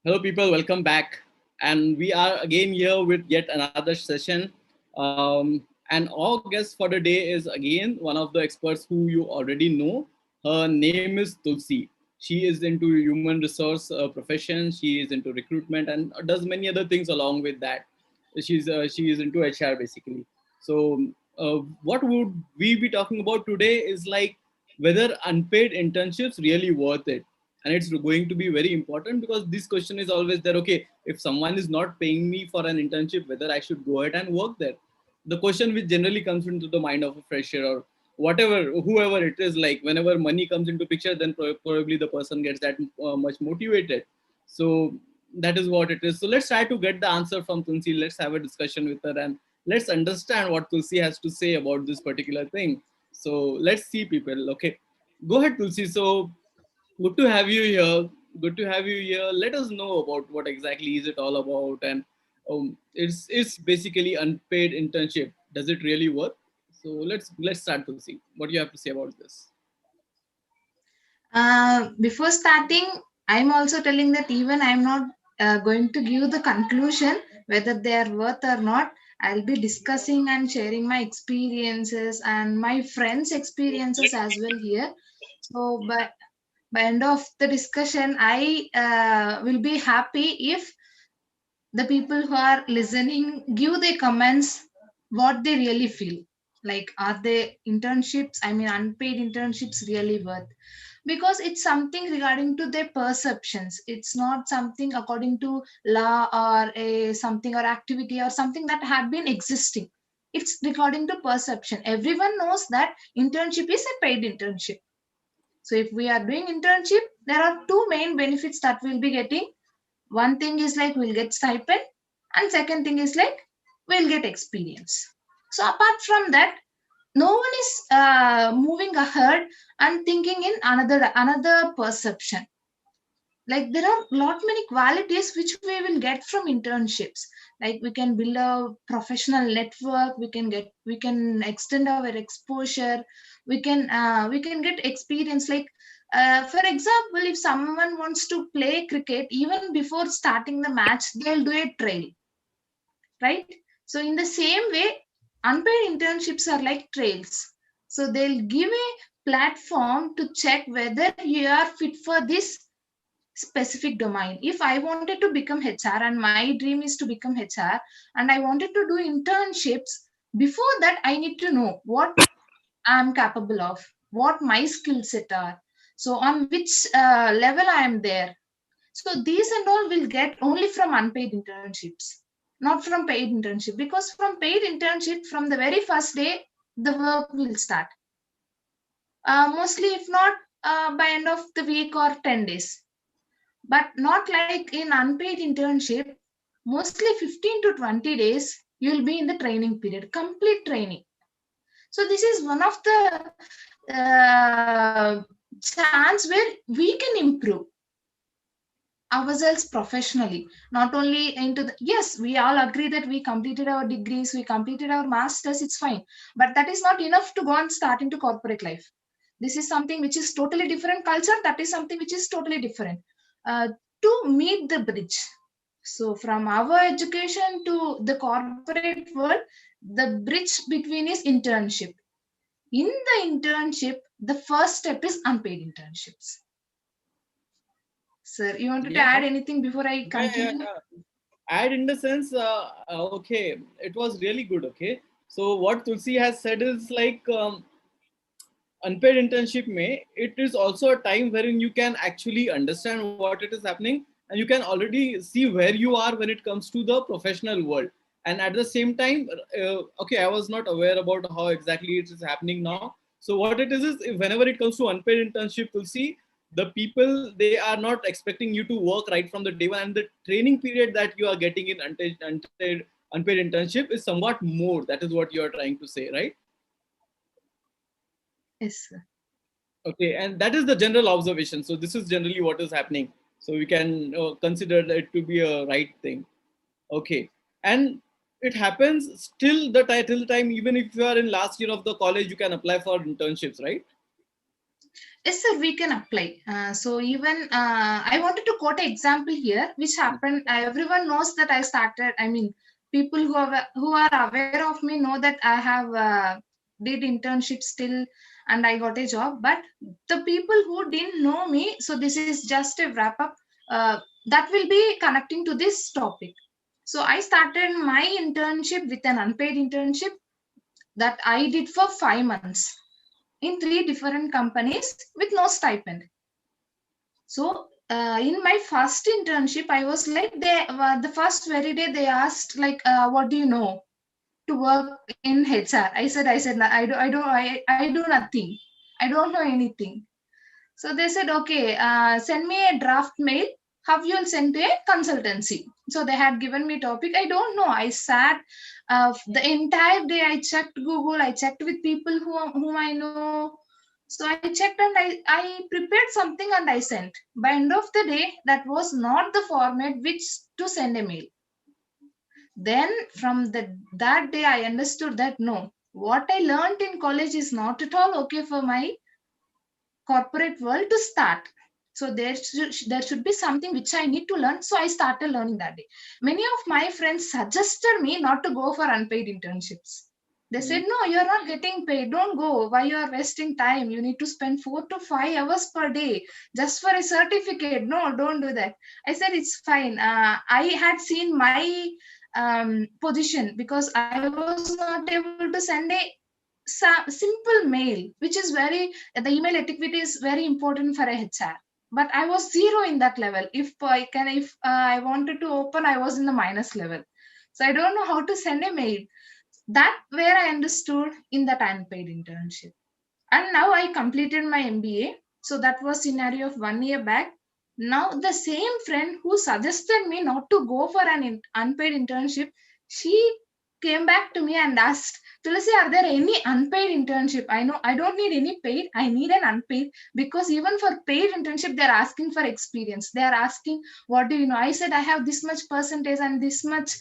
Hello, people. Welcome back. And we are again here with yet another session. And our guest for the day is again one of the experts who you already know. Her name is Tulsi. She is into human resource profession. She is into recruitment and does many other things along with that. She is into HR basically. So what would we be talking about today is like whether unpaid internships really worth it, and it's going to be very important because this question is always there. Okay, if someone is not paying me for an internship, whether I should go ahead and work there. The question which generally comes into the mind of a fresher or whatever, whoever it is, like whenever money comes into picture, then probably the person gets that much motivated. So that is what it is. So let's try to get the answer from Tulsi. Let's have a discussion with her and let's understand what Tulsi has to say about this particular thing. So let's see, people. Okay, go ahead, Tulsi. So good to have you here. Good to have you here. Let us know about what exactly is it all about, and it's basically unpaid internship. Does it really work? So let's start to see what you have to say about this. Before starting, I'm also telling that even I'm not going to give the conclusion whether they are worth or not. I'll be discussing and sharing my experiences and my friends' experiences as well here. So by end of the discussion, I will be happy if the people who are listening give their comments what they really feel. Like, are they internships? I mean, unpaid internships really worth? Because it's something regarding to their perceptions. It's not something according to law or a something or activity or something that had been existing. It's regarding to perception. Everyone knows that internship is a paid internship. So if we are doing internship, there are two main benefits that we'll be getting. One thing is like we'll get stipend, and second thing is like we'll get experience. So apart from that, no one is moving ahead and thinking in another perception. Like there are lot many qualities which we will get from internships. Like we can build a professional network, we can extend our exposure, we can get experience. Like for example, if someone wants to play cricket, even before starting the match they'll do a trail, right? So in the same way, unpaid internships are like trails. So they'll give a platform to check whether you are fit for this specific domain. If I wanted to become HR and my dream is to become HR and I wanted to do internships, before that I need to know what I'm capable of, what my skill set are, so on which level I am there. So these and all will get only from unpaid internships, not from paid internship. Because from paid internship, from the very first day, the work will start. Mostly, if not by end of the week or 10 days. But not like in unpaid internship, mostly 15 to 20 days, you'll be in the training period, complete training. So this is one of the chance where we can improve ourselves professionally, not only into the, yes, we all agree that we completed our degrees, we completed our masters, it's fine, but that is not enough to go and start into corporate life. This is something which is totally different culture, that is something which is totally different. uh, to meet the bridge, so from our education to the corporate world, the bridge between is internship. In the internship, the first step is unpaid internships. Sir, you wanted to Yeah, add anything before I yeah, yeah, continue? yeah. Add in the sense, okay, it was really good. Okay, so what Tulsi has said is like unpaid internship may it is also a time wherein you can actually understand what it is happening, and you can already see where you are when it comes to the professional world. And at the same time, okay, I was not aware about how exactly it is happening now. So what it is whenever it comes to unpaid internship, you'll see the people, they are not expecting you to work right from the day one, and the training period that you are getting in unpaid internship is somewhat more. That is what you are trying to say, right? Yes, sir. Okay, and that is the general observation. So this is generally what is happening. So we can consider it to be a right thing. Okay, and it happens till the time, even if you are in last year of the college, you can apply for internships, right? Yes, sir, we can apply. So even I wanted to quote an example here, which happened. Everyone knows that I started. I mean, people who are aware of me know that I have did internship still, and I got a job. But the people who didn't know me, so this is just a wrap up. That will be connecting to this topic. So I started my internship with an unpaid internship that I did for 5 months in three different companies with no stipend. So in my first internship, I was like, the first very day they asked like, what do you know to work in HR? I said, I do nothing. I don't know anything. So they said, okay, send me a draft mail. How you'll send to a consultancy. So they had given me topic. I don't know. I sat the entire day. I checked Google. I checked with people whom I know. So I checked and I prepared something and I sent. By end of the day, that was not the format which to send a mail. Then from that day, I understood that no, what I learned in college is not at all okay for my corporate world to start. So there should be something which I need to learn. So I started learning that day. Many of my friends suggested me not to go for unpaid internships. They said, no, you're not getting paid, don't go. Why you are wasting time? You need to spend 4 to 5 hours per day just for a certificate. No, don't do that. I said, it's fine. I had seen my position, because I was not able to send a simple mail, which is very, the email etiquette is very important for a HR. But I was zero in that level. If I wanted to open, I was in the minus level. So I don't know how to send a mail. That where I understood in that unpaid internship. And now I completed my MBA. So that was scenario of 1 year back. Now the same friend who suggested me not to go for an unpaid internship, she came back to me and asked, Tulasi, are there any unpaid internship? I know I don't need any paid, I need an unpaid, because even for paid internship they're asking for experience. They are asking, what do you know? I said, I have this much percentage and this much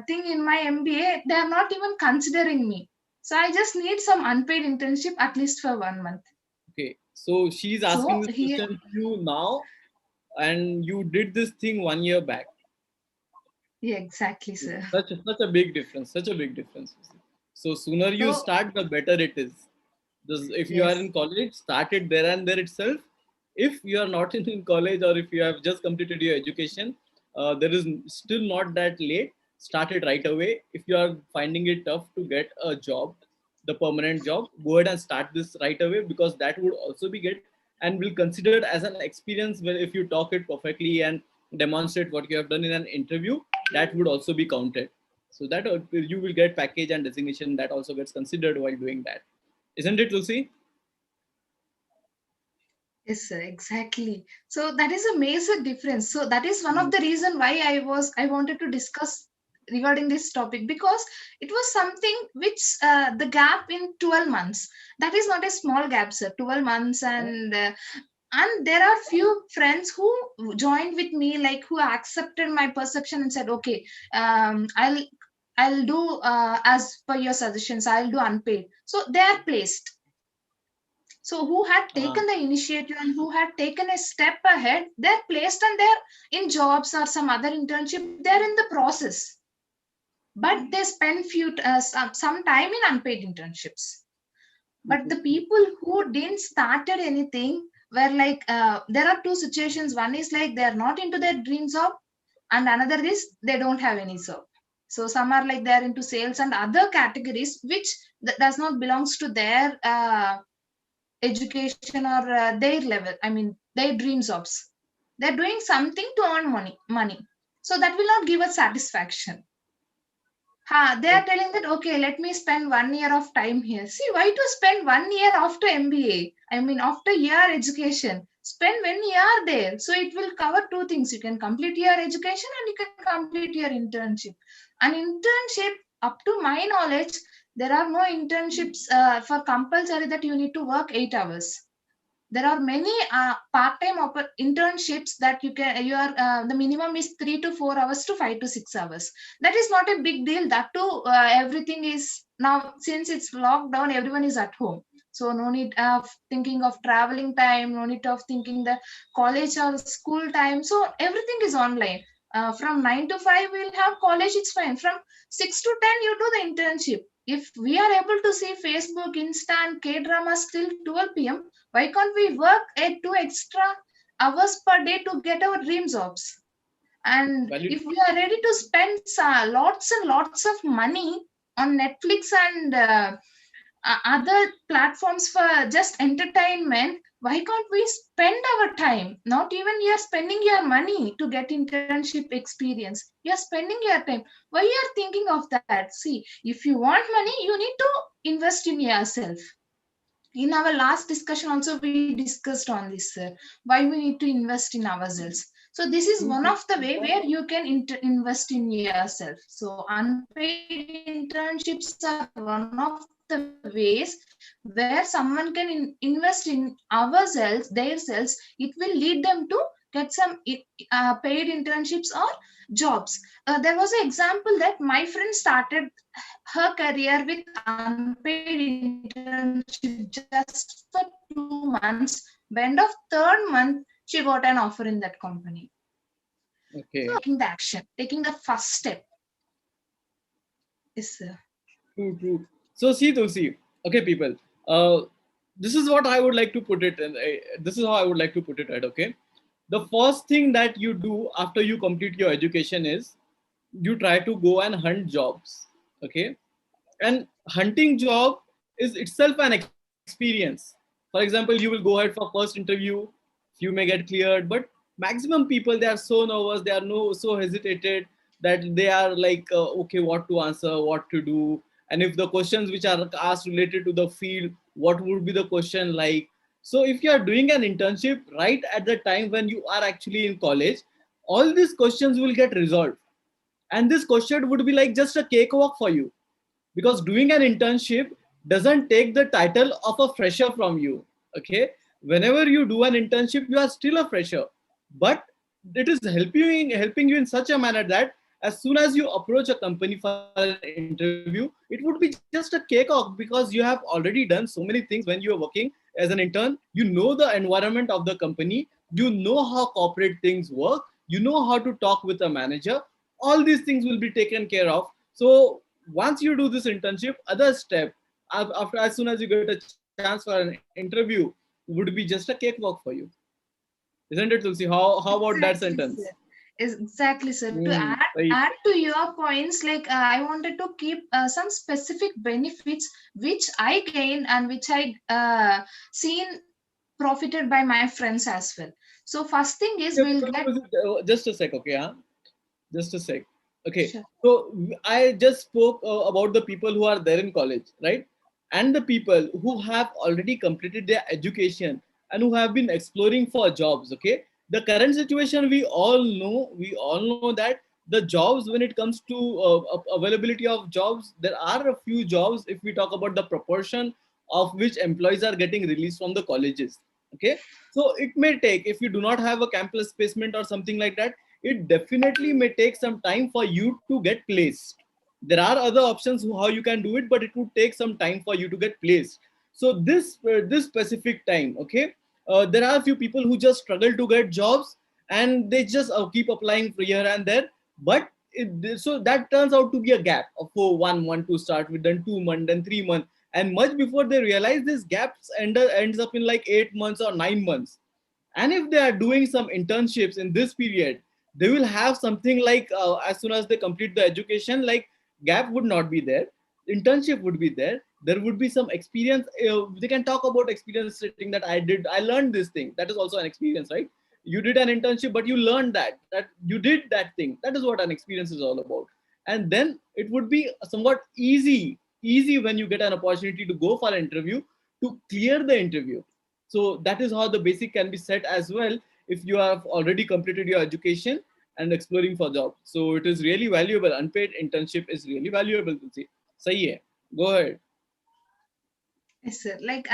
thing in my MBA. They are not even considering me. So I just need some unpaid internship at least for 1 month. Okay, so she's asking So this here, question to you now, and you did this thing 1 year back. yeah, exactly, sir. Such a big difference. Such a big difference. So sooner you So start, the better it is. If you are yes, in college, start it there and there itself. If you are not in college, or if you have just completed your education, there is still not that late. Start it right away. If you are finding it tough to get a job, the permanent job, go ahead and start this right away, because that would also be get and will considered as an experience. Where if you talk it perfectly and demonstrate what you have done in an interview, that would also be counted. So that you will get package and designation, that also gets considered while doing that, isn't it, Lucy? yes, sir, exactly. So that is a major difference. So that is one of the reason why I wanted to discuss regarding this topic, because it was something which the gap in 12 months, that is not a small gap, sir. 12 months. And there are few friends who joined with me, like who accepted my perception and said, okay, I'll do as per your suggestions, I'll do unpaid. So they are placed. So who had uh, taken the initiative and who had taken a step ahead, they're placed and they're in jobs or some other internship, they're in the process. But they spend some time in unpaid internships. But the people who didn't started anything were like, there are two situations. One is like they're not into their dream job, and another is they don't have any job. So some are like they're into sales and other categories which does not belongs to their education or their level. I mean, their dream jobs. They're doing something to earn money. So that will not give us satisfaction. They are telling that, okay, let me spend 1 year of time here. See, why to spend 1 year after MBA? I mean, after your education, spend when you are there. So it will cover two things. You can complete your education and you can complete your internship. An internship, up to my knowledge, there are no internships for compulsory that you need to work 8 hours. There are many part-time internships that the minimum is 3 to 4 hours to 5 to 6 hours. That is not a big deal. That too, everything is now, since it's lockdown, everyone is at home. So no need of thinking of traveling time, no need of thinking the college or school time. So everything is online. From 9 to 5 we'll have college, it's fine. From 6 to 10 you do the internship. If we are able to see Facebook, Insta and K dramas till 12 p.m., why can't we work at 2 extra hours per day to get our dream jobs? And Valid. if we are ready to spend lots and lots of money on Netflix and other platforms for just entertainment, why can't we spend our time? Not even you are spending your money to get internship experience. You are spending your time. Why you are thinking of that? See, if you want money, you need to invest in yourself. In our last discussion also we discussed on this, sir, why we need to invest in ourselves. So this is one of the way where you can invest in yourself. So unpaid internships are one of the ways where someone can invest in ourselves, their selves. It will lead them to get some paid internships or jobs. There was an example that my friend started her career with unpaid internship just for 2 months. By end of third month, she got an offer in that company. So taking the action, Okay. taking the first step. Yes, sir. True, true. So see, Tulsi. Okay, people. Uh, this is what I would like to put it, and this is how I would like to put it. Right? Okay. The first thing that you do after you complete your education is you try to go and hunt jobs. Okay, and hunting job is itself an experience. For example, you will go ahead for first interview, you may get cleared, but maximum people, they are so nervous, they are so hesitated, that they are like, okay, what to answer, what to do, and if the questions which are asked related to the field, what would be the question like. So if you are doing an internship right at the time when you are actually in college, all these questions will get resolved, and this question would be like just a cakewalk for you, because doing an internship doesn't take the title of a fresher from you. Okay, whenever you do an internship, you are still a fresher, but it is helping you in such a manner that as soon as you approach a company for an interview, it would be just a cakewalk, because you have already done so many things when you are working as an intern. You know the environment of the company, you know how corporate things work, you know how to talk with a manager. All these things will be taken care of. So once you do this internship, other step, after, as soon as you get a chance for an interview, would be just a cakewalk for you. Isn't it, Tulsi? How about that Exactly, sentence? sir. Exactly, sir. To Right. add to your points, like I wanted to keep some specific benefits which I gained and which I seen profited by my friends as well. So first thing is we'll get. Just a sec, okay? Huh? Just a sec. Okay. Sure. So I just spoke about the people who are there in college, right? And the people who have already completed their education and who have been exploring for jobs. Okay. The current situation, we all know that the jobs, when it comes to availability of jobs, there are a few jobs if we talk about the proportion of which employees are getting released from the colleges. Okay. So it may take, if you do not have a campus placement or something like that, it definitely may take some time for you to get placed. There are other options how you can do it, but it would take some time for you to get placed. So this specific time, okay, there are a few people who just struggle to get jobs, and they just keep applying for here and there. But so that turns out to be a gap of for 1 month to start with, then 2 months, then 3 months, and much before they realize, this gaps ends up in like 8 months or 9 months. And if they are doing some internships in this period, they will have something like, as soon as they complete the education, like, gap would not be there, internship would be there, there would be some experience. They can talk about experience, stating that I learned this thing. That is also an experience, right? You did an internship, but you learned that you did that thing. That is what an experience is all about. And then it would be somewhat easy when you get an opportunity to go for an interview, to clear the interview. So that is how the basic can be set as well, if you have already completed your education and exploring for job. So it is really valuable. Unpaid internship is really valuable to see. Sahi hai. Go ahead. Yes, sir. Like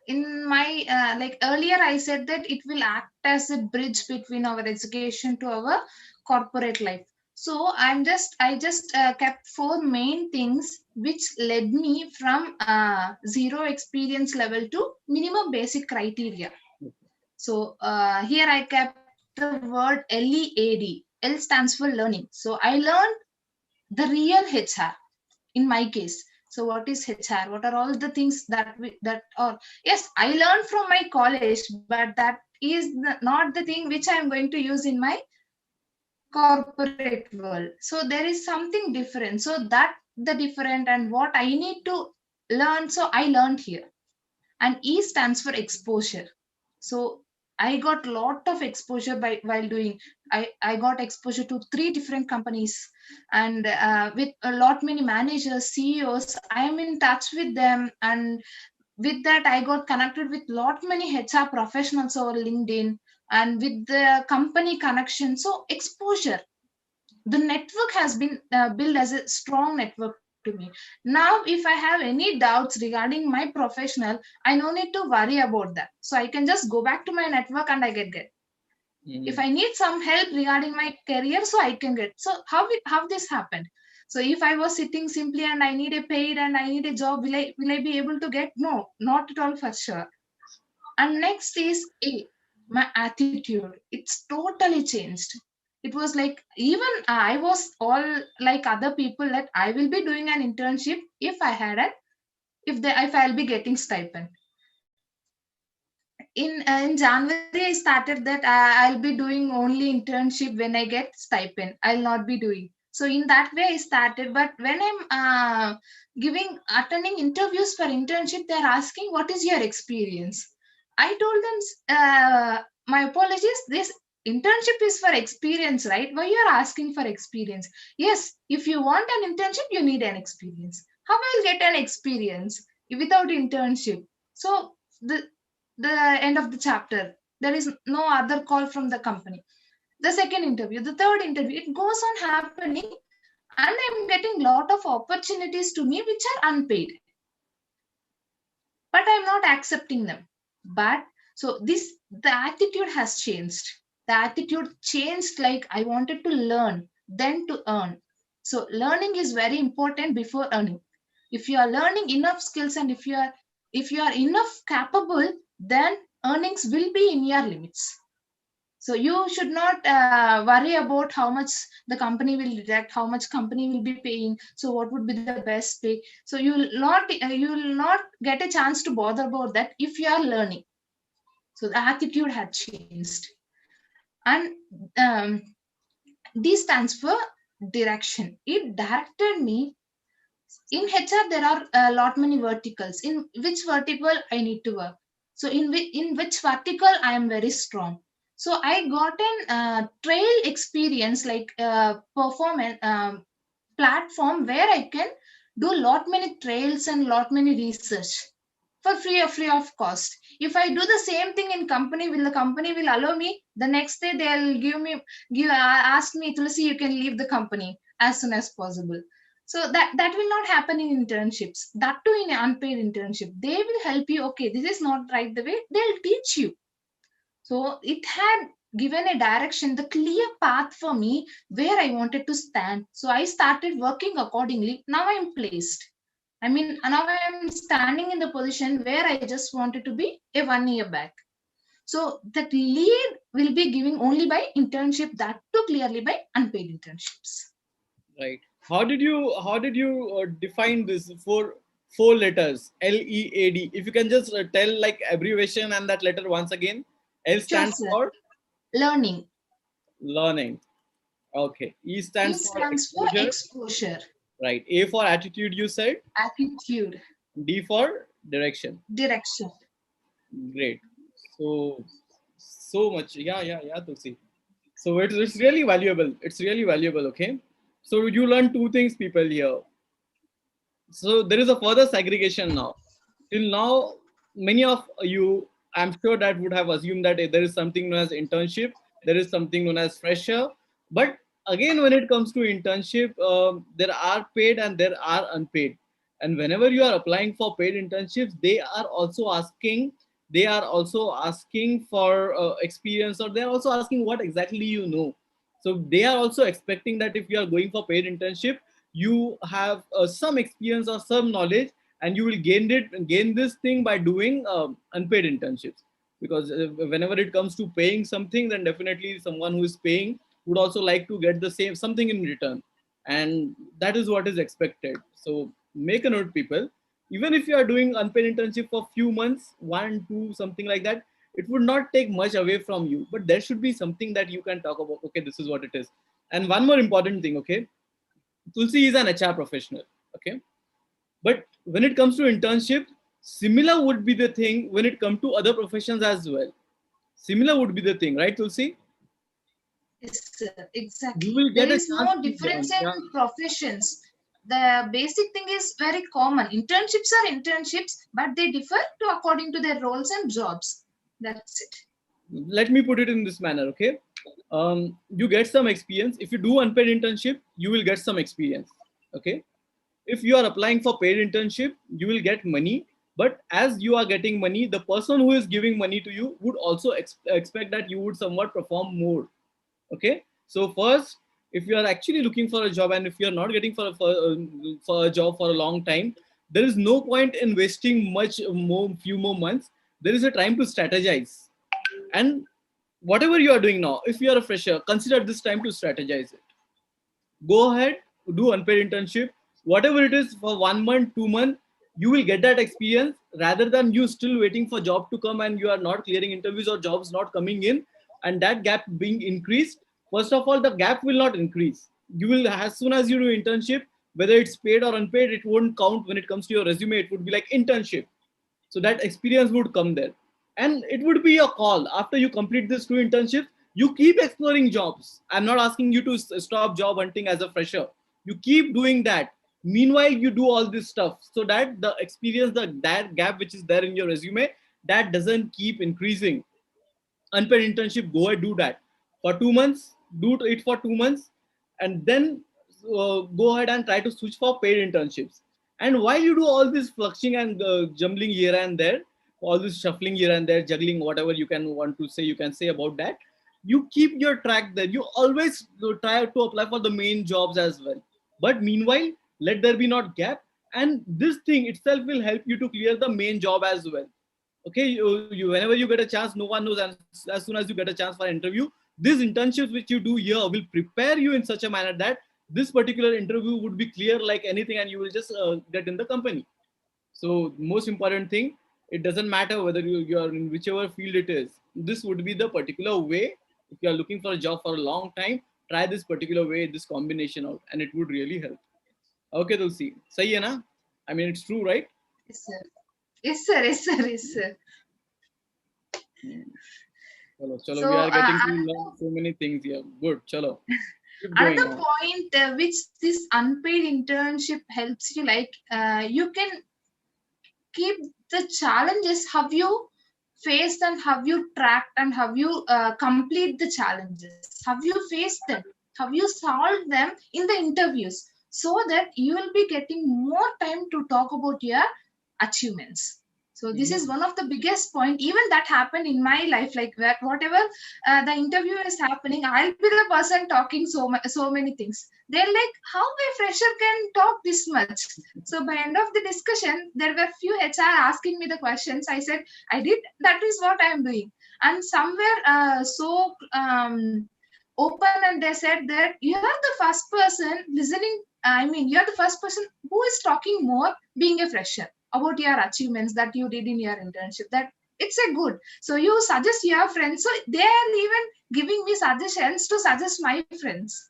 in my like earlier, I said that it will act as a bridge between our education to our corporate life. So I just kept four main things which led me from zero experience level to minimum basic criteria. So here I kept the word LEAD. L stands for learning. So I learned the real HR in my case. So what is HR? What are all the things that are, yes, I learned from my college, but that is not the thing which I am going to use in my corporate world. So there is something different. So that the different and what I need to learn. So I learned here. And E stands for exposure. So I got lot of exposure by while doing. I got exposure to three different companies, and with a lot many managers, CEOs. I am in touch with them, and with that I got connected with lot many HR professionals over LinkedIn, and with the company connection. So exposure, the network has been built as a strong network to me. Now if I have any doubts regarding my professional, I no need to worry about that, so I can just go back to my network and I get. If I need some help regarding my career, so I can get. So how this happened? So if I was sitting simply and I need a paid and I need a job, will I be able to get? No, not at all, for sure. And next is A, my attitude. It's totally changed. It was like, even I was all like other people, that I will be doing an internship if I had an, if I'll be getting stipend. In January I started that I'll be doing only internship when I get stipend. I'll not be doing. So in that way I started. But when I'm giving attending interviews for internship, they're asking what is your experience. I told them, my apologies. This internship is for experience, right? Why you are asking for experience? Yes, if you want an internship, you need an experience. How will get an experience without internship? So the end of the chapter, there is no other call from the company. The second interview, the third interview, it goes on happening, and I'm getting lot of opportunities to me which are unpaid, but I'm not accepting them. But so this, the attitude has changed. The attitude changed, like I wanted to learn then to earn. So learning is very important before earning. If you are learning enough skills, and if you are enough capable, then earnings will be in your limits. So you should not worry about how much the company will deduct, how much company will be paying. So what would be the best pay? So you will not get a chance to bother about that if you are learning. So the attitude had changed. And um, D stands for direction. It directed me. In HR there are a lot many verticals. In which vertical I need to work? So in which vertical I am very strong? So I got an trail experience, like performance platform where I can do lot many trails and lot many research for free of cost. If I do the same thing in company, will the company will allow me? The next day they'll give ask me, Tulsi, you can leave the company as soon as possible. So that will not happen in internships. That too in unpaid internship, they will help you. Okay, this is not right the way. They'll teach you. So it had given a direction, the clear path for me where I wanted to stand. So I started working accordingly. Now I'm placed. I mean, now I'm standing in the position where I just wanted to be a 1 year back. So that lead will be giving only by internship, that too clearly by unpaid internships. Right. How did you define this four letters LEAD? If you can just tell like abbreviation and that letter once again. L Sure, stands sir. for Learning. learning. Okay. E E stands for stands for exposure. exposure. Right. A for attitude. You said. Attitude. D for direction. Direction. Great. So much. Yeah, Tulsi. So it's really valuable. It's really valuable. Okay. So you learn two things, people here. So there is a further segregation now. Till now, many of you, I'm sure, that would have assumed that there is something known as internship, there is something known as fresher. But again, when it comes to internship, there are paid and there are unpaid. And whenever you are applying for paid internships, they are also asking for experience, or they are also asking what exactly you know. So they are also expecting that if you are going for paid internship, you have some experience or some knowledge, and you will gain this thing by doing unpaid internships. Because whenever it comes to paying something, then definitely someone who is paying would also like to get the same something in return, and that is what is expected. So make a note, people. Even if you are doing unpaid internship for few months, 1 2 something like that, it would not take much away from you, but there should be something that you can talk about. Okay, this is what it is. And one more important thing, okay, Tulsi is an HR professional, okay, but when it comes to internship, similar would be the thing when it comes to other professions as well. Similar would be the thing, right, Tulsi? Yes, sir, You exactly. will There get a is chance no to difference yeah. in professions. The basic thing is very common. Internships are internships, but they differ to according to their roles and jobs. That's it. Let me put it in this manner, okay. You get some experience. If you do unpaid internship, you will get some experience, okay. If you are applying for paid internship, you will get money, but as you are getting money, the person who is giving money to you would also expect that you would somewhat perform more, okay. So first, if you are actually looking for a job, and if you are not getting for a job for a long time, there is no point in wasting much more few more months. There is a time to strategize. And whatever you are doing now, if you are a fresher, consider this time to strategize it. Go ahead, do unpaid internship, whatever it is, for 1 month 2 month, you will get that experience, rather than you still waiting for job to come and you are not clearing interviews or jobs not coming in, and that gap being increased. First of all, the gap will not increase. You will, as soon as you do internship, whether it's paid or unpaid, it won't count when it comes to your resume. It would be like internship, so that experience would come there. And it would be a call after you complete this 2 internships. You keep exploring jobs. I'm not asking you to stop job hunting as a fresher. You keep doing that. Meanwhile, you do all this stuff, so that the experience, that gap which is there in your resume, that doesn't keep increasing. Unpaid internship, go ahead, do that for 2 months, do it for 2 months, and then go ahead and try to switch for paid internships. And while you do all this flushing and jumbling here and there, all this shuffling here and there, juggling, whatever you can want to say, you can say about that. You keep your track there. You always try to apply for the main jobs as well. But meanwhile, let there be not gap, and this thing itself will help you to clear the main job as well. Okay, you whenever you get a chance, no one knows, and as soon as you get a chance for an interview, these internships which you do here will prepare you in such a manner that this particular interview would be clear like anything, and you will just get in the company. So most important thing, it doesn't matter whether you are in whichever field it is, this would be the particular way. If you are looking for a job for a long time, try this particular way, this combination out, and it would really help. Okay, Tulsi, sahi hai na? I mean, it's true, right? Yes, sir. Yes, sir. Yes, sir. Yes, sir. Hmm. Chalo, chalo, So we are getting to learn so many things here. Good, chalo. Keep going another on. point which this unpaid internship helps you, like you can keep the challenges, have you faced and have you tracked and have you complete the challenges, have you faced them, have you solved them in the interviews, so that you will be getting more time to talk about your achievements. So this is Mhm. one of the biggest point. Even that happened in my life, like whatever the interview is happening, I'll be the person talking so many things. They're like, how a fresher can talk this much? So by end of the discussion, there were few HR asking me the questions. I said, I did. That is what I am doing. And somewhere open, and they said that you are the first person listening. I mean, you are the first person who is talking more, being a fresher, about your achievements that you did in your internship. That it's a good. So you suggest your friends. So they are even giving me suggestions to suggest my friends,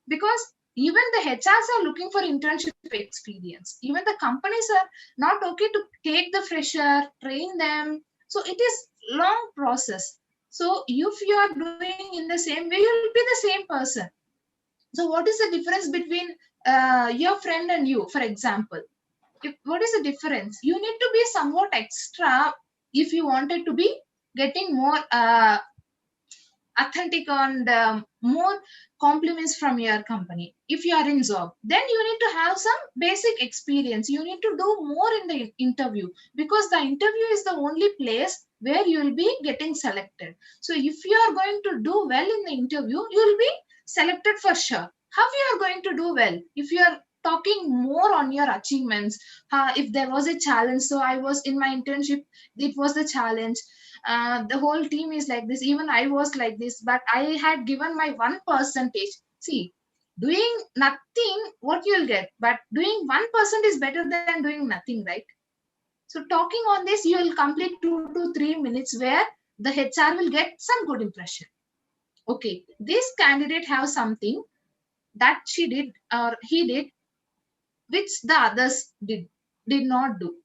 because even the HRs are looking for internship experience. Even the companies are not okay to take the fresher, train them. So it is long process. So if you are doing in the same way, you'll be the same person. So what is the difference between your friend and you, for example? What is the difference? You need to be somewhat extra if you wanted to be getting more authentic and more compliments from your company. If you are in job, then you need to have some basic experience. You need to do more in the interview, because the interview is the only place where you will be getting selected. So if you are going to do well in the interview, you will be selected for sure. How you are going to do well if you are talking more on your achievements? If there was a challenge, so I was in my internship, it was the challenge. The whole team is like this, even I was like this, but I had given my 1%. See, doing nothing, what you'll get, but doing 1% is better than doing nothing, right? So talking on this, you will complete 2 to 3 minutes where the HR will get some good impression. Okay, this candidate have something that she did or he did, which the others did not do.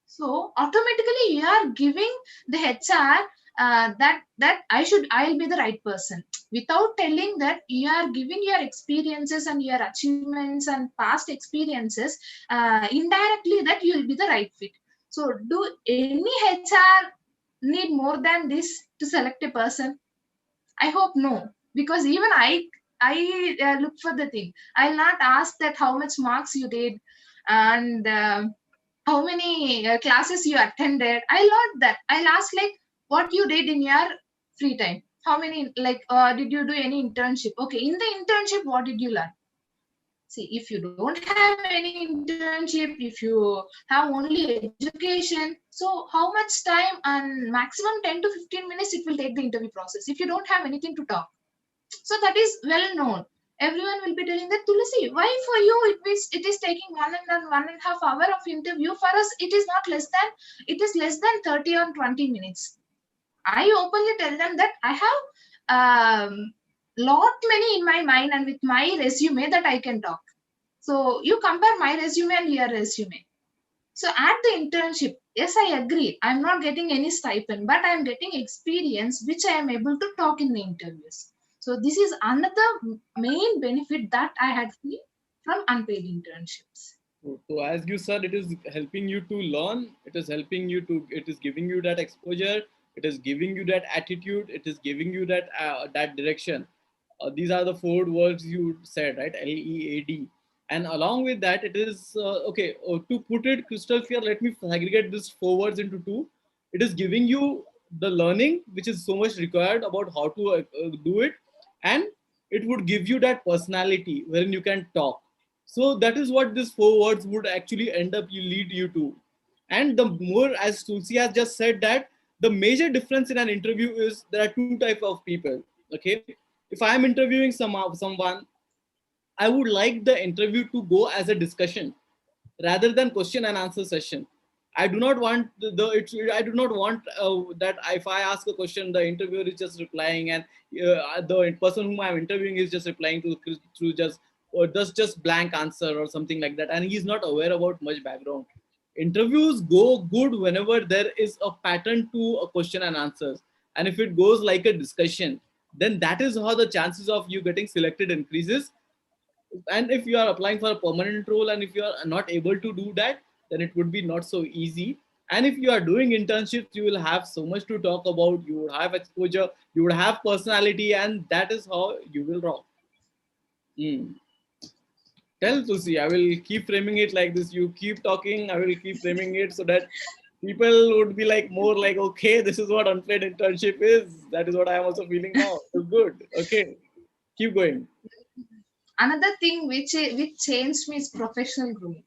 So automatically you are giving the HR that I'll be the right person, without telling that you are giving your experiences and your achievements and past experiences indirectly that you will be the right fit. So do any HR need more than this to select a person? I hope no, because even I look for the thing. I'll not ask that how much marks you did and how many classes you attended. I'll not that. I'll ask like what you did in your free time. How many like did you do any internship? Okay, in the internship, what did you learn? See, if you don't have any internship, if you have only education, so how much time and maximum 10 to 15 minutes it will take the interview process if you don't have anything to talk. So that is well known. Everyone will be telling that, Tulasi, why for you it is taking 1.5 hour of interview. For us, it is less than 30 or 20 minutes. I openly tell them that I have lot many in my mind and with my resume that I can talk. So you compare my resume and your resume. So at the internship, yes, I agree. I'm not getting any stipend, but I'm getting experience which I am able to talk in the interviews. So this is another main benefit that I had from unpaid internships. So as you said, it is helping you to learn. It is helping you to. It is giving you that exposure. It is giving you that attitude. It is giving you that direction. These are the four words you said, right? LEAD. And along with that, it is okay. To put it crystal clear, let me segregate these four words into two. It is giving you the learning, which is so much required about how to do it, and it would give you that personality wherein you can talk. So that is what these four words would actually end up you lead you to. And the more, as Tulsi has just said, that the major difference in an interview is there are two type of people. Okay, if I am interviewing someone, I would like the interview to go as a discussion rather than question and answer session. I do not want I do not want that if I ask a question, the interviewer is just replying, and the person whom I'm interviewing is just replying to just or just blank answer or something like that, and he's not aware about much background. Interviews go good whenever there is a pattern to a question and answers, and if it goes like a discussion, then that is how the chances of you getting selected increases. And if you are applying for a permanent role and if you are not able to do that, then it would be not so easy. And if you are doing internships, you will have so much to talk about, you would have exposure, you would have personality, and that is how you will rock. Hmm. Tell Tusi, I will keep framing it like this. You keep talking, I will keep framing it so that people would be like more like, okay, this is what unpaid internship is. That is what I am also feeling now. So good. Okay, keep going. Another thing which changed me is professional grooming.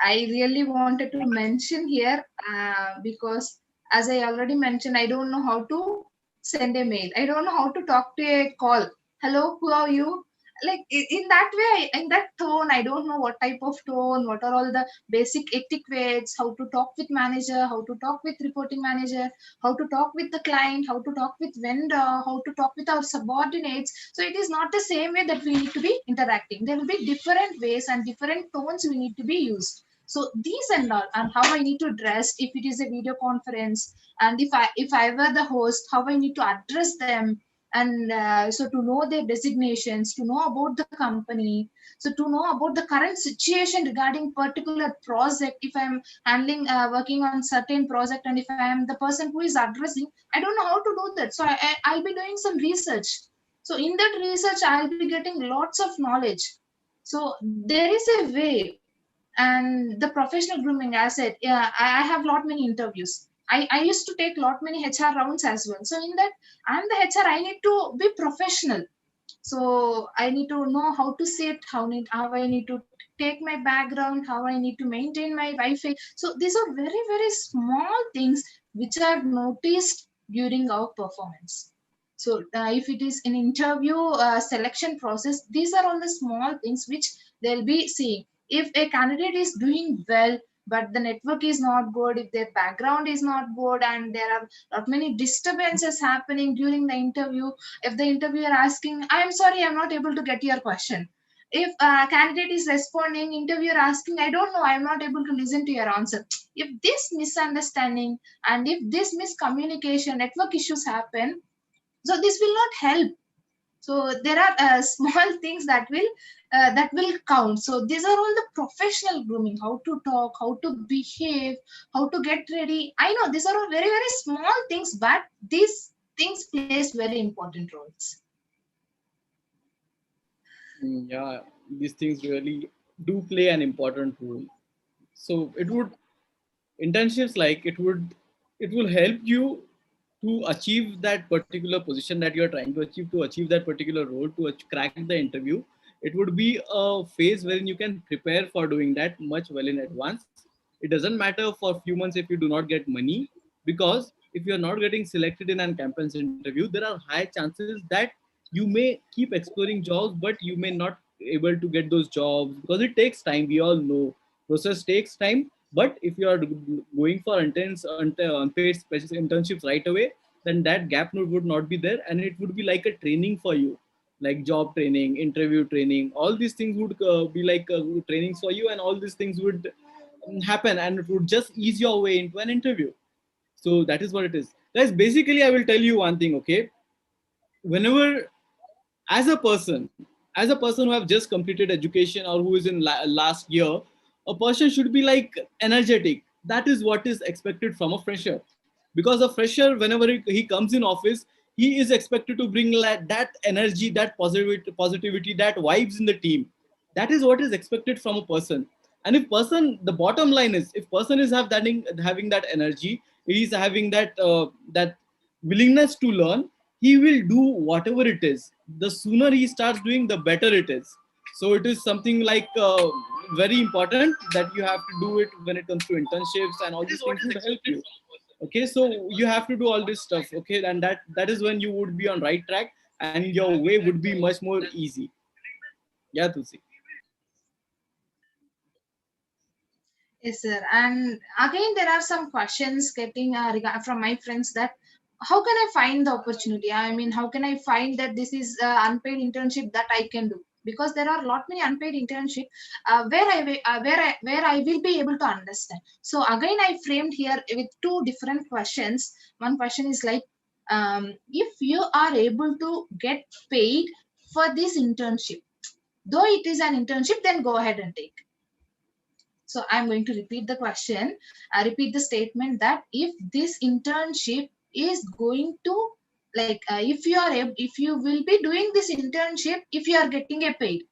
I really wanted to mention here because, as I already mentioned, I don't know how to send a mail. I don't know how to talk to a call. Hello, who are you? Like in that way, in that tone, I don't know what type of tone, what are all the basic etiquettes, how to talk with manager, how to talk with reporting manager, how to talk with the client, how to talk with vendor, how to talk with our subordinates. So it is not the same way that we need to be interacting. There will be different ways and different tones we need to be used. So these and all, and how I need to dress if it is a video conference, and if I were the host, how I need to address them, and so to know their designations, to know about the company, so to know about the current situation regarding particular project. If I'm handling working on certain project, and if I am the person who is addressing, I don't know how to do that. So I'll be doing some research. So in that research, I'll be getting lots of knowledge. So there is a way. And the professional grooming, as I said, yeah, I have lot many interviews. I used to take lot many HR rounds as well. So in that, I'm the HR, I need to be professional. So I need to know how to sit, how I need to take my background, how I need to maintain my Wi-Fi. So these are very, very small things which are noticed during our performance. So if it is an interview selection process, these are all the small things which they'll be seeing. If a candidate is doing well, but the network is not good, if their background is not good, and there are lot many disturbances happening during the interview, if the interviewer asking, I'm sorry, I'm not able to get your question. If a candidate is responding, interviewer asking, I don't know, I'm not able to listen to your answer. If this misunderstanding and if this miscommunication, network issues happen, so this will not help. So there are small things that will count. So these are all the professional grooming: how to talk, how to behave, how to get ready. I know these are all very, very small things, but these things plays very important roles. Yeah, these things really do play an important role. So it would internships like it will help you to achieve that particular position that you are trying to achieve that particular role, to crack the interview. It would be a phase wherein you can prepare for doing that much well in advance. It doesn't matter for a few months if you do not get money, because if you are not getting selected in an campus interview, there are high chances that you may keep exploring jobs, but you may not able to get those jobs because it takes time. We all know process takes time. But if you are going for unpaid special internships right away, then that gap would not be there, and it would be like a training for you, like job training, interview training. All these things would be like trainings for you, and all these things would happen, and it would just ease your way into an interview. So that is what it is, guys. Basically, I will tell you one thing, okay? Whenever, as a person, who have just completed education or who is in last year, a person should be like energetic. That is what is expected from a fresher, because a fresher, whenever he comes in office, he is expected to bring like that energy, that positivity, that vibes in the team. That is what is expected from a person. And if person, the bottom line is, if person is having that energy, he is having that willingness to learn, he will do whatever it is. The sooner he starts doing, the better it is. So it is something like very important that you have to do it when it comes to internships, and all these things would help you. Okay, so you have to do all this stuff. Okay, and that is when you would be on right track, and your way would be much more easy. Yeah, Tulsi. Yes, sir. And again, there are some questions getting from my friends that how can I find the opportunity? I mean, how can I find that this is unpaid internship that I can do? Because there are a lot many unpaid internship where I will be able to understand. So again, I framed here with two different questions. One question is like, if you are able to get paid for this internship, though it is an internship, then go ahead and take. So I'm going to repeat the question. I repeat the statement that if this internship is going to, like, if you will be doing this internship, if you are getting a paid,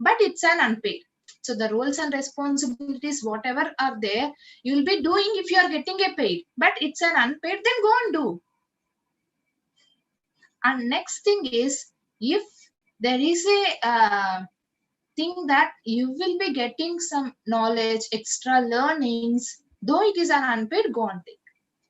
but it's an unpaid. So the roles and responsibilities, whatever are there, you will be doing if you are getting a paid, but it's an unpaid, then go and do. And next thing is, if there is a think that you will be getting some knowledge, extra learnings, though it is an unpaid, go and take.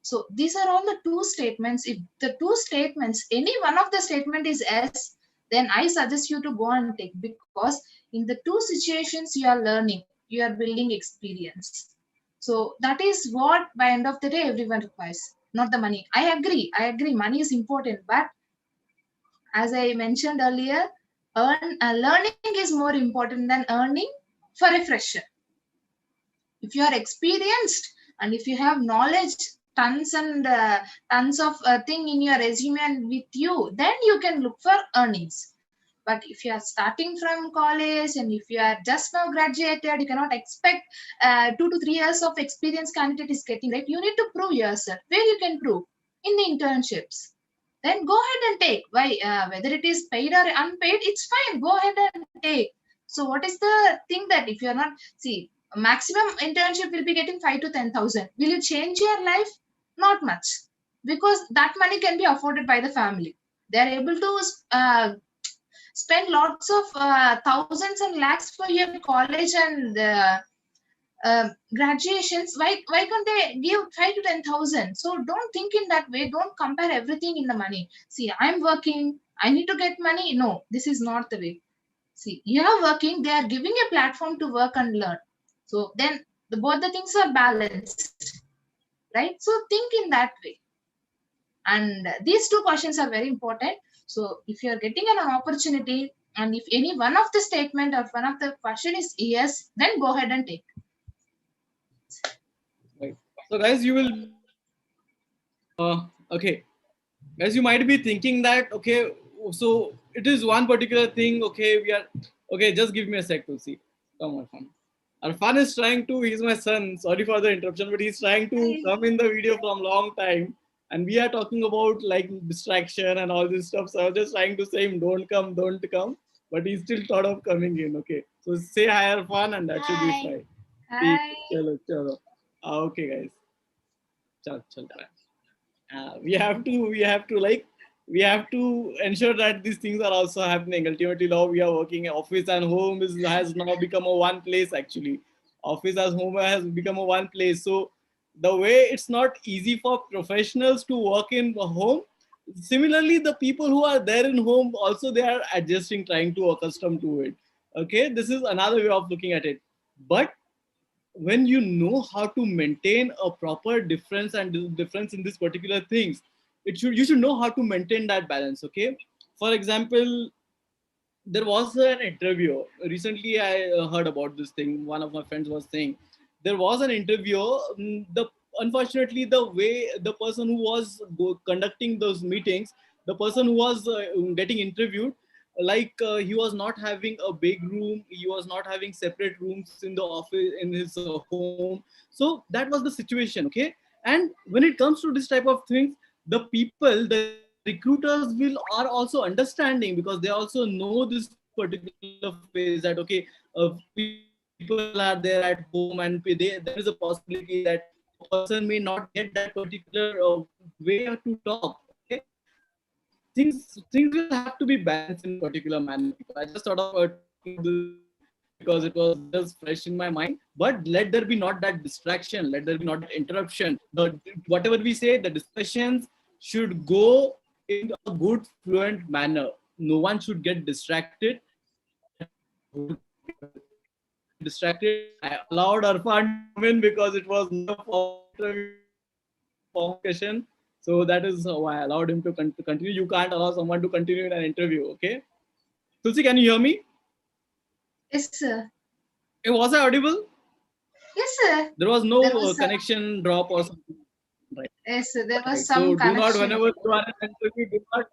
So these are all the two statements. If the two statements, any one of the statement is yes, then I suggest you to go and take, because in the two situations you are learning, you are building experience. So that is what by end of the day everyone requires, not the money. I agree, money is important, but as I mentioned earlier, learning is more important than earning for a fresher. If you are experienced and if you have knowledge, tons of thing in your resume and with you, then you can look for earnings. But if you are starting from college and if you are just now graduated, you cannot expect 2 to 3 years of experience candidate is getting, right? You need to prove yourself. Where you can prove? In the internships. Then go ahead and take. Why? Whether it is paid or unpaid, it's fine. Go ahead and take. So what is the thing that if you are not, see, maximum internship will be getting 5 to 10,000. Will you change your life? Not much, because that money can be afforded by the family. They are able to spend lots of thousands and lakhs for your college and graduations. Why can't they give 5 to 10,000? So don't think in that way. Don't compare everything in the money. See, I'm working, I need to get money. No, this is not the way. See, you are working, they are giving a platform to work and learn. So then both the things are balanced, right? So think in that way. And these two questions are very important. So if you are getting an opportunity, and if any one of the statement or one of the question is yes, then go ahead and take. Right. So guys, you will be okay. Guys, you might be thinking that okay, so it is one particular thing. Okay, we are okay. Just give me a sec to see. Come on, fun. Arfan is trying to. He's my son. Sorry for the interruption, but he's trying to come in the video from long time, and we are talking about like distraction and all this stuff. So I was just trying to say him, don't come, don't come. But he still thought of coming in. Okay, so say hi, Arfan, and that should be fine. ठीक Hi. है, चलो चलो. Okay, guys. चल चल रहा है. We have to like we have to ensure that these things are also happening. Ultimately now we are working. Office and home has now become a one place. Actually, office as home has become a one place. So the way it's not easy for professionals to work in home, similarly the people who are there in home also, they are adjusting, trying to accustom to it. Okay, this is another way of looking at it. But when you know how to maintain a proper difference and difference in these particular things, you should know how to maintain that balance. Okay, for example, there was an interview recently. I heard about this thing. One of my friends was saying there was an interview. The Unfortunately, the way the person who was conducting those meetings, the person who was getting interviewed, like he was not having a big room. He was not having separate rooms in the office in his home. So that was the situation. Okay, and when it comes to this type of things, the people, the recruiters will are also understanding because they also know this particular phase that okay, people are there at home and there is a possibility that a person may not get that particular way to talk. Okay, so things will have to be balanced in a particular manner, people. I just thought of talking about this because it was just fresh in my mind. But let there be not that distraction, let there be not that interruption. Whatever we say, the discussions should go in a good fluent manner. No one should get distracted, and that is what is people. No one should get distracted. I allowed Arfan to come in because it was not a formal interview, it was not a formal discussion. So that is how I allowed him to continue. You can't allow someone to continue in an interview. Okay, Tulsi, can you hear me? Yes, sir. Was I audible? Yes, sir. There was There no was some. connection drop or something. Right. Yes, sir. There was Right. So some do not, connection. whenever you are in interview, do not.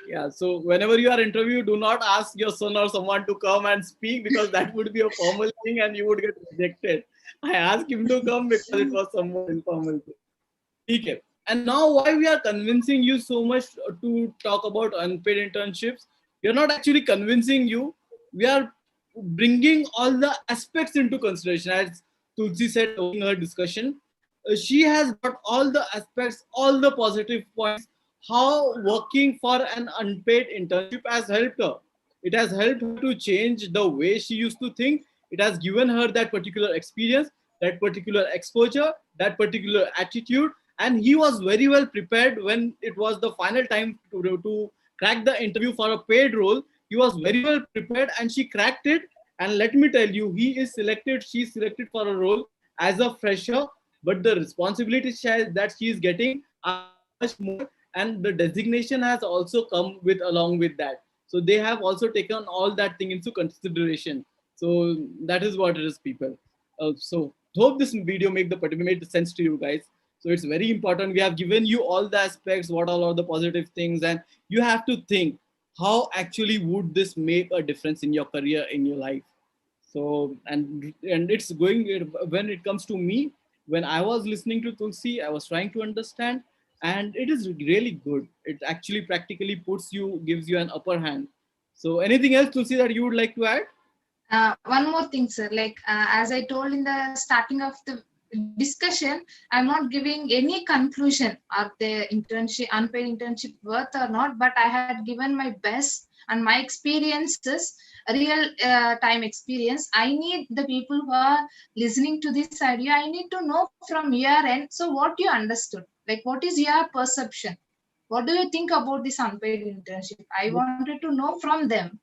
Yeah. So whenever you are interview, do not ask your son or someone to come and speak because that would be a formal thing and you would get rejected. I asked him to come because it was somewhat informal thing. Okay. And now why we are convincing you so much to talk about unpaid internships? We are not actually convincing you. We are bringing all the aspects into consideration. As Tulsi said during her discussion, she has brought all the aspects, all the positive points, how working for an unpaid internship has helped her. It has helped her to change the way she used to think. It has given her that particular experience, that particular exposure, that particular attitude. And he was very well prepared when it was the final time to crack the interview for a paid role. He was very well prepared and she cracked it. And let me tell you, she's selected for a role as a fresher, but the responsibilities that she is getting are much more, and the designation has also come with along with that. So they have also taken all that thing into consideration. So that is what it is, people. So hope this video made sense to you guys. So it's very important. We have given you all the aspects, what all are the positive things, and you have to think how actually would this make a difference in your career, in your life. So and it's going, when it comes to me, when I was listening to Tulsi, I was trying to understand, and it is really good. It actually practically gives you an upper hand. So anything else, Tulsi, that you would like to add? One more thing, sir. Like as I told in the starting of the discussion, I'm not giving any conclusion are the internship, unpaid internship worth or not. But I had given my best and my experiences, real time experience. I need the people who are listening to this idea. I need to know from your end. So what you understood, like what is your perception? What do you think about this unpaid internship? I wanted to know from them.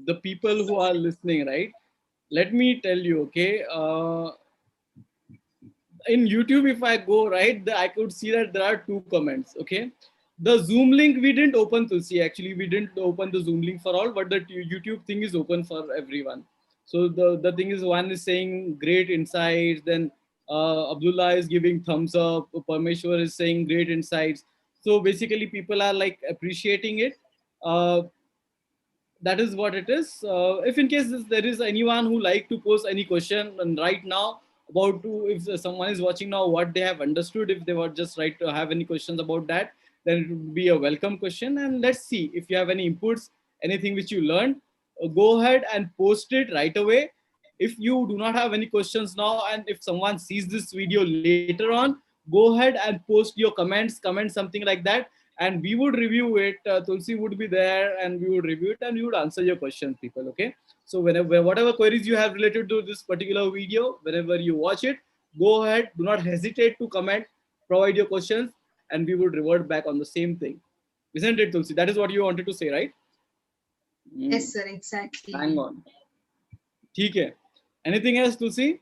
The people who are listening, right? Let me tell you, okay. In YouTube, if I go right, I could see that there are two comments. Okay, the Zoom link we didn't open to see. Actually, we didn't open the Zoom link for all, but the YouTube thing is open for everyone. So the thing is, one is saying great insights. Then Abdullah is giving thumbs up. Parmeshwar is saying great insights. So basically, people are like appreciating it. Uh, that is what it is. If in case there is anyone who like to post any question and right now about to, if someone is watching now what they have understood, if they were just right to have any questions about that, then it would be a welcome question. And let's see if you have any inputs, anything which you learned, go ahead and post it right away. If you do not have any questions now, and if someone sees this video later on, go ahead and post your comments, comment something like that, and we would review it. Tulsi would be there and we would review it and we would answer your questions, people. Okay. So whenever, whatever queries you have related to this particular video, whenever you watch it, go ahead, do not hesitate to comment, provide your questions, and we would revert back on the same thing. Isn't it, Tulsi? That is what you wanted to say, right? Yes, Mm, sir, exactly. hang on. ठीक है. Anything else, Tulsi?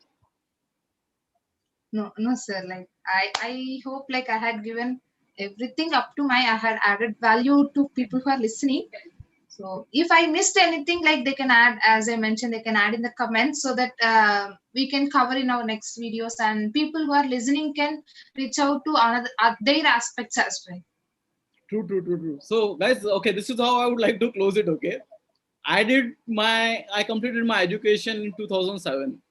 No, no, sir. Like I hope like I had given everything up to my. I had added value to people who are listening. So if I missed anything, like they can add, as I mentioned, they can add in the comments so that we can cover in our next videos, and people who are listening can reach out to another their aspects as well. True, true, true, true. So, guys, okay, this is how I would like to close it. Okay, I completed my education in 2007.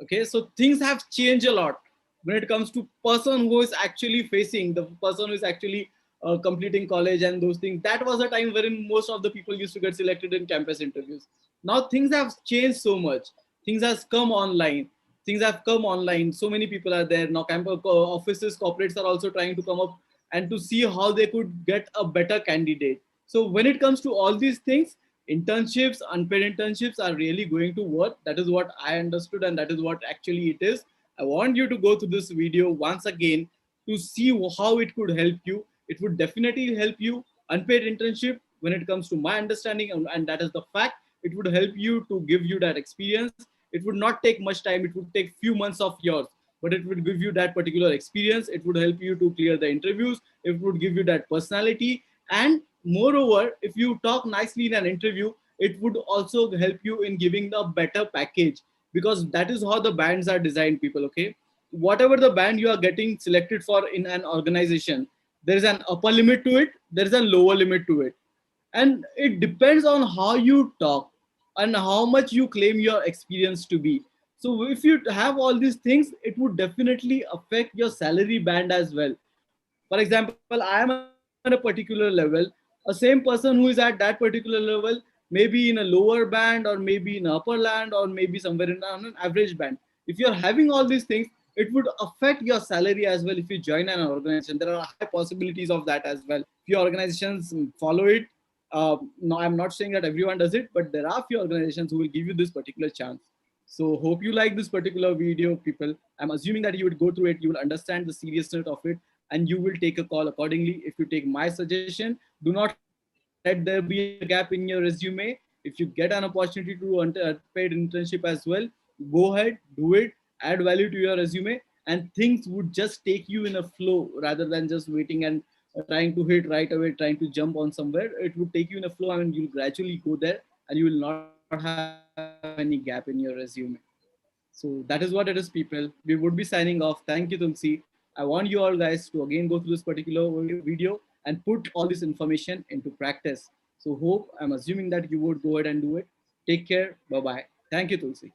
Okay, so things have changed a lot when it comes to person who is actually facing the person who is actually completing college and those things. That was a time wherein most of the people used to get selected in campus interviews. Now things have changed so much. Things has come online. Things have come online. So many people are there now. Campus offices, corporates are also trying to come up and to see how they could get a better candidate. So when it comes to all these things, internships, unpaid internships are really going to work. That is what I understood, and that is what actually it is. I want you to go to this video once again to see how it could help you. It would definitely help you. Unpaid internship, when it comes to my understanding, and that is the fact, it would help you to give you that experience. It would not take much time. It would take few months of yours, but it would give you that particular experience. It would help you to clear the interviews. It would give you that personality. And moreover, if you talk nicely in an interview, it would also help you in giving the better package, because that is how the bands are designed, people. Okay, whatever the band you are getting selected for in an organization, there is an upper limit to it, there is a lower limit to it, and it depends on how you talk and how much you claim your experience to be. So if you have all these things, it would definitely affect your salary band as well. For example, I am at a particular level. A same person who is at that particular level may be in a lower band, or maybe in upper land, or maybe somewhere in an average band. If you're having all these things, it would affect your salary as well. If you join an organization, there are high possibilities of that as well. Few organizations follow it. No, I'm not saying that everyone does it, but there are few organizations who will give you this particular chance. So hope you like this particular video, people. I'm assuming that you would go through it, you will understand the seriousness of it, and you will take a call accordingly. If you take my suggestion, do not let there be a gap in your resume. If you get an opportunity to do paid internship as well, go ahead, do it, add value to your resume, and things would just take you in a flow rather than just waiting and trying to hit right away, trying to jump on somewhere. It would take you in a flow, and you'll gradually go there, and you will not have any gap in your resume. So that is what it is, people. We would be signing off. Thank you, Tulsi. I want you all guys to again go through this particular video and put all this information into practice. So hope, I'm assuming that you would go ahead and do it. Take care. Bye bye. Thank you, Tulsi.